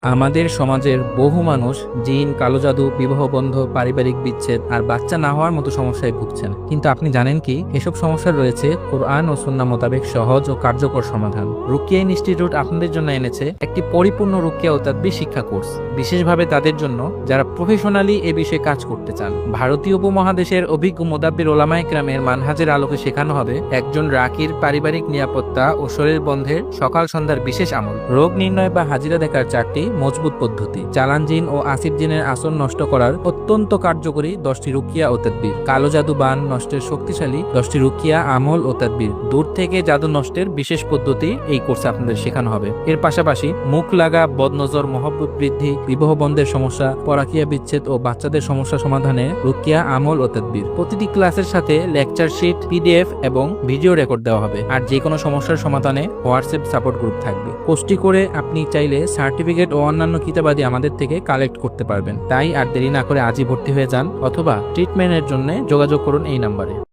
আমাদের সমাজের বহু মানুষ জিন, কালো জাদু, বিবাহ বন্ধ, পারিবারিক বিচ্ছেদ আর বাচ্চা না হওয়ার মতো সমস্যায় ভুগছেন। কিন্তু আপনি জানেন কি, এসব সমস্যার রয়েছে কোরআন ও সুন্নাহ মোতাবেক সহজ ও কার্যকর সমাধান। রুকিয়া ইনস্টিটিউট আপনাদের জন্য এনেছে একটি পরিপূর্ণ রুকিয়া ও তাদবির শিক্ষা কোর্স, বিশেষভাবে তাদের জন্য যারা প্রফেশনালি এ বিষয়ে কাজ করতে চান। ভারতীয় উপমহাদেশের অভিজ্ঞ মুদাব্বির ওলামা ইকরামের মানহাজের আলোকে শেখানো হবে একজন রাকির পারিবারিক নিরাপত্তা ও শরীর বন্ধের সকাল সন্ধ্যার বিশেষ আমল, রোগ নির্ণয় বা হাজিরা দেখার চারটি মজবুত পদ্ধতি, চালান জিন ও আসিফ জিনের আসর নষ্ট করার অত্যন্ত কার্যকরী 10টি রুকিয়া ও তাদবির, কালো জাদু বান নষ্টের শক্তিশালী 10টি রুকিয়া আমল ও তাদবির, দূর থেকে জাদু নষ্টের বিশেষ পদ্ধতি এই কোর্সে আপনাদের শেখানো হবে। এর পাশাপাশি মুখ লাগা, বদনজর, মহব্বত বৃদ্ধি, বিবাহ বন্ধের সমস্যা, পরাকিয়া বিচ্ছেদ ও বাচ্চাদের সমস্যা সমাধানে রুকিয়া আমল ও তাদবির। প্রতিটি ক্লাসের সাথে লেকচার শিট, পিডিএফ এবং ভিডিও রেকর্ড দেওয়া হবে। আর যে কোনো সমস্যার সমাধানে হোয়াটসঅ্যাপ সাপোর্ট গ্রুপ থাকবে। কোর্সটি করে আপনি চাইলে সার্টিফিকেট ও অন্যান্য কিতাবাদি আমাদের থেকে কালেক্ট করতে পারবেন। তাই আর দেরি না করে আজই ভর্তি হয়ে যান, অথবা ট্রিটমেন্টের জন্য যোগাযোগ করুন এই নাম্বারে।